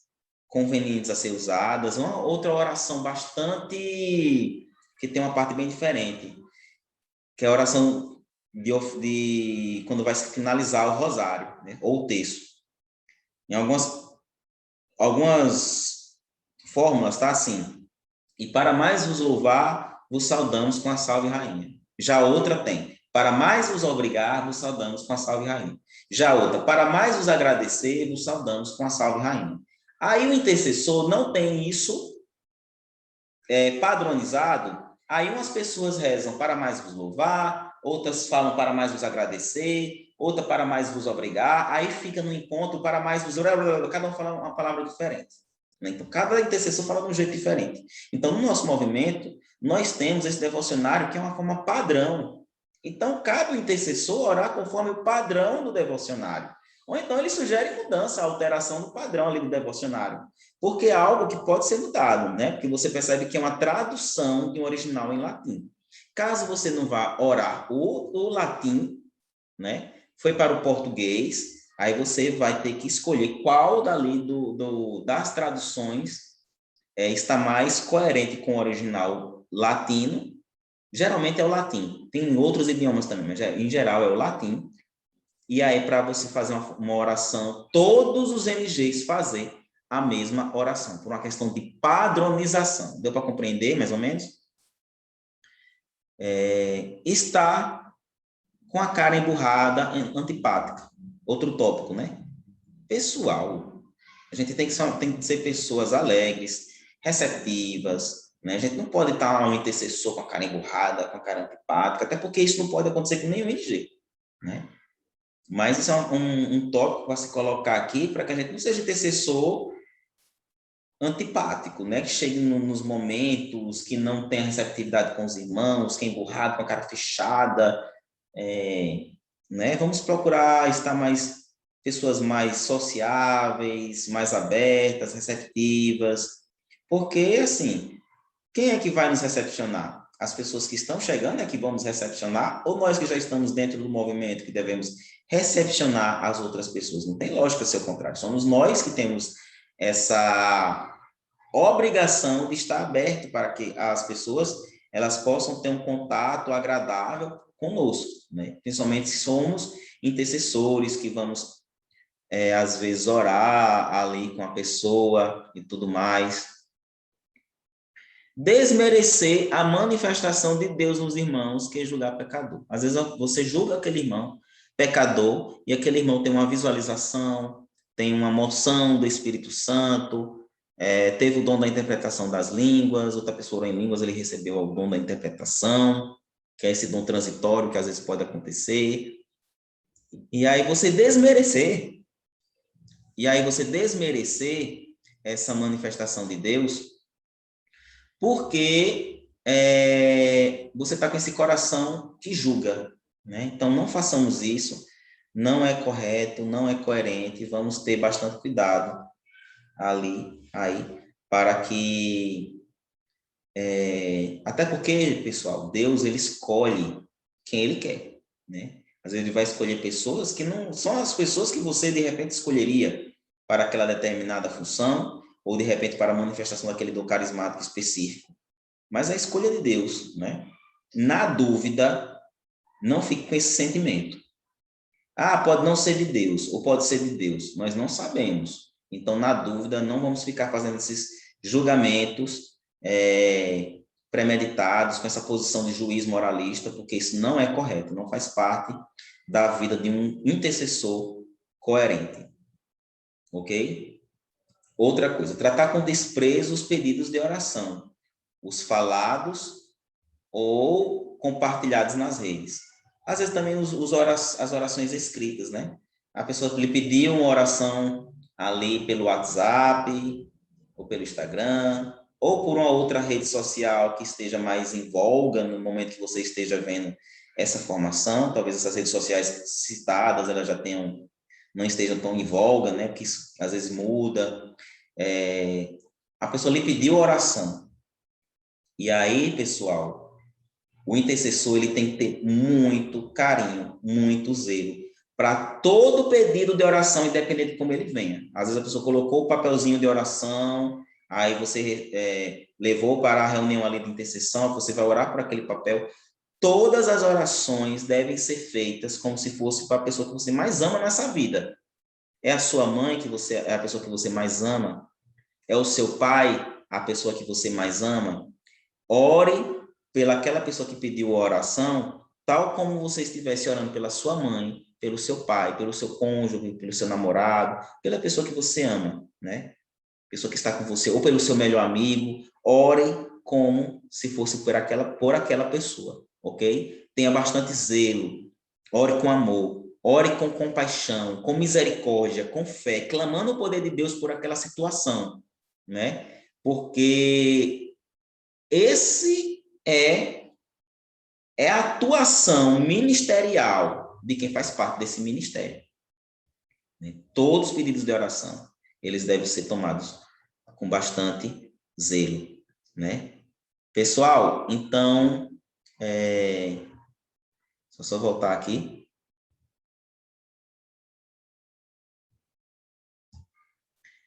[SPEAKER 1] convenientes a ser usadas. Uma outra oração bastante... que tem uma parte bem diferente, que é a oração de quando vai finalizar o rosário, né? Ou o terço. Em algumas fórmulas está assim: e para mais vos louvar, vos saudamos com a salve rainha. Já outra tem: para mais vos obrigar, vos saudamos com a salve rainha. Já outra: para mais vos agradecer, vos saudamos com a salve rainha. Aí o intercessor não tem isso padronizado. Aí umas pessoas rezam para mais vos louvar, outras falam para mais vos agradecer, outra para mais vos obrigar. Aí fica no encontro para mais vos... Cada um fala uma palavra diferente. Então, cada intercessor fala de um jeito diferente. Então, no nosso movimento, nós temos esse devocionário que é uma forma padrão. Então, cabe ao intercessor orar conforme o padrão do devocionário. Ou então ele sugere mudança, alteração do padrão ali do devocionário. Porque é algo que pode ser mudado, né? Porque você percebe que é uma tradução de um original em latim. Caso você não vá orar o latim, né? Foi para o português, aí você vai ter que escolher qual dali das traduções está mais coerente com o original latino. Geralmente é o latim. Tem outros idiomas também, mas em geral é o latim. E aí, para você fazer uma oração, todos os MGs fazer a mesma oração, por uma questão de padronização. Deu para compreender, mais ou menos? Está com a cara emburrada, antipática. Outro tópico, né? Pessoal. A gente tem que ser pessoas alegres, receptivas, né? A gente não pode estar um intercessor com a cara emburrada, com a cara antipática, até porque isso não pode acontecer com nenhum MG, né? Mas isso é um tópico para se colocar aqui, para que a gente não seja intercessor antipático, né? Que chegue nos momentos que não tem a receptividade com os irmãos, que é emburrado, com a cara fechada, né? Vamos procurar estar pessoas mais sociáveis, mais abertas, receptivas, porque, assim, quem é que vai nos recepcionar? As pessoas que estão chegando é que vão nos recepcionar, ou nós que já estamos dentro do movimento que devemos recepcionar as outras pessoas? Não tem lógica ser o contrário. Somos nós que temos essa obrigação de estar aberto para que as pessoas elas possam ter um contato agradável conosco, né? Principalmente se somos intercessores que vamos às vezes orar ali com a pessoa e tudo mais. Desmerecer a manifestação de Deus nos irmãos que é julgar pecador. Às vezes você julga aquele irmão pecador e aquele irmão tem uma visualização, tem uma moção do Espírito Santo, teve o dom da interpretação das línguas, outra pessoa orou em línguas, ele recebeu o dom da interpretação, que é esse dom transitório que às vezes pode acontecer. E aí você desmerecer essa manifestação de Deus, porque você está com esse coração que julga, né? Então, não façamos isso, não é correto, não é coerente, vamos ter bastante cuidado aí, para que... até porque, pessoal, Deus, ele escolhe quem ele quer, né? Às vezes ele vai escolher pessoas que não são as pessoas que você, de repente, escolheria para aquela determinada função, ou, de repente, para a manifestação daquele dom carismático específico. Mas é a escolha de Deus, né? Na dúvida, não fique com esse sentimento. Ah, pode não ser de Deus, ou pode ser de Deus. Nós não sabemos. Então, na dúvida, não vamos ficar fazendo esses julgamentos premeditados, com essa posição de juiz moralista, porque isso não é correto, não faz parte da vida de um intercessor coerente. Ok? Outra coisa, tratar com desprezo os pedidos de oração, os falados ou compartilhados nas redes. Às vezes também as orações escritas, né? A pessoa lhe pediu uma oração ali pelo WhatsApp, ou pelo Instagram, ou por uma outra rede social que esteja mais em voga no momento que você esteja vendo essa formação. Talvez essas redes sociais citadas, elas já tenham, não estejam tão em voga, né? Porque isso às vezes muda. A pessoa lhe pediu oração. E aí, pessoal, o intercessor ele tem que ter muito carinho, muito zelo para todo pedido de oração, independente de como ele venha. Às vezes a pessoa colocou o papelzinho de oração, aí você levou para a reunião ali de intercessão, você vai orar por aquele papel. Todas as orações devem ser feitas como se fosse para a pessoa que você mais ama nessa vida. É a sua mãe é a pessoa que você mais ama? É o seu pai a pessoa que você mais ama? Ore pelaquela pessoa que pediu a oração, tal como você estivesse orando pela sua mãe, pelo seu pai, pelo seu cônjuge, pelo seu namorado, pela pessoa que você ama, né? Pessoa que está com você, ou pelo seu melhor amigo. Ore como se fosse por aquela pessoa, ok? Tenha bastante zelo. Ore com amor. Ore com compaixão, com misericórdia, com fé, clamando o poder de Deus por aquela situação, né? Porque esse é é a atuação ministerial de quem faz parte desse ministério. Todos os pedidos de oração, eles devem ser tomados com bastante zelo, né? Pessoal, então, deixa eu só voltar aqui.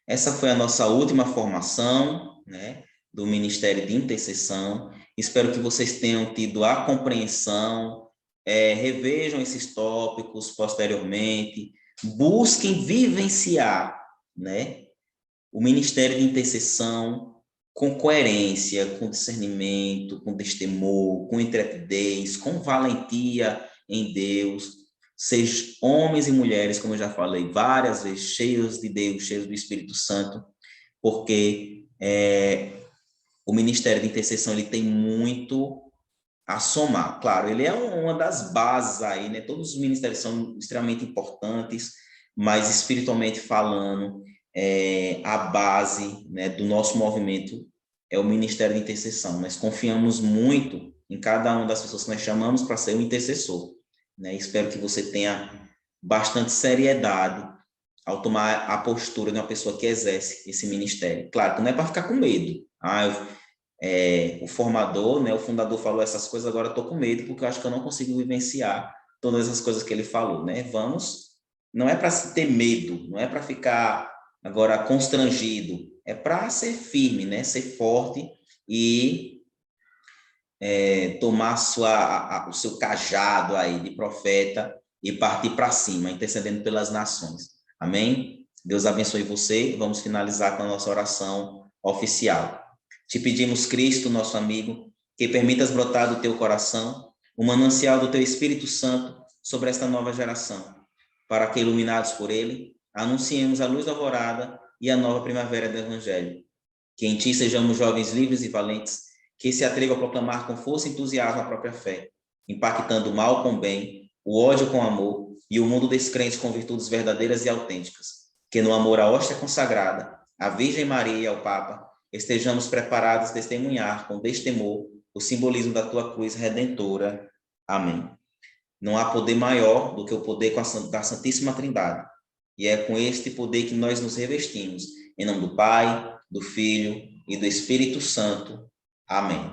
[SPEAKER 1] Essa foi a nossa última formação, né, do Ministério de Intercessão. Espero que vocês tenham tido a compreensão, revejam esses tópicos posteriormente, busquem vivenciar, né, o Ministério de Intercessão com coerência, com discernimento, com destemor, com intrepidez, com valentia em Deus. Sejam homens e mulheres, como eu já falei várias vezes, cheios de Deus, cheios do Espírito Santo, porque o Ministério de Intercessão ele tem muito a somar. Claro, ele é uma das bases aí, né? Todos os ministérios são extremamente importantes, mas espiritualmente falando, a base, né, do nosso movimento é o Ministério de Intercessão. Nós confiamos muito em cada uma das pessoas que nós chamamos para ser um intercessor, né? Espero que você tenha bastante seriedade ao tomar a postura de uma pessoa que exerce esse ministério. Claro que não é para ficar com medo. O formador, né, o fundador falou essas coisas, agora estou com medo porque eu acho que eu não consigo vivenciar todas as coisas que ele falou, né? Não é para se ter medo, não é para ficar agora constrangido, é para ser firme, né? Ser forte e tomar o seu cajado aí de profeta e partir para cima, intercedendo pelas nações. Amém? Deus abençoe você. Vamos finalizar com a nossa oração oficial. Te pedimos, Cristo, nosso amigo, que permitas brotar do teu coração o manancial do teu Espírito Santo sobre esta nova geração, para que, iluminados por ele, anunciemos a luz da alvorada e a nova primavera do Evangelho. Que em ti sejamos jovens livres e valentes, que se atrevam a proclamar com força e entusiasmo a própria fé, impactando o mal com o bem, o ódio com o amor e o mundo descrente com virtudes verdadeiras e autênticas. Que no amor à hóstia consagrada, à Virgem Maria e ao Papa, estejamos preparados a testemunhar com destemor o simbolismo da tua cruz redentora. Amém. Não há poder maior do que o poder da Santíssima Trindade. E é com este poder que nós nos revestimos. Em nome do Pai, do Filho e do Espírito Santo. Amém.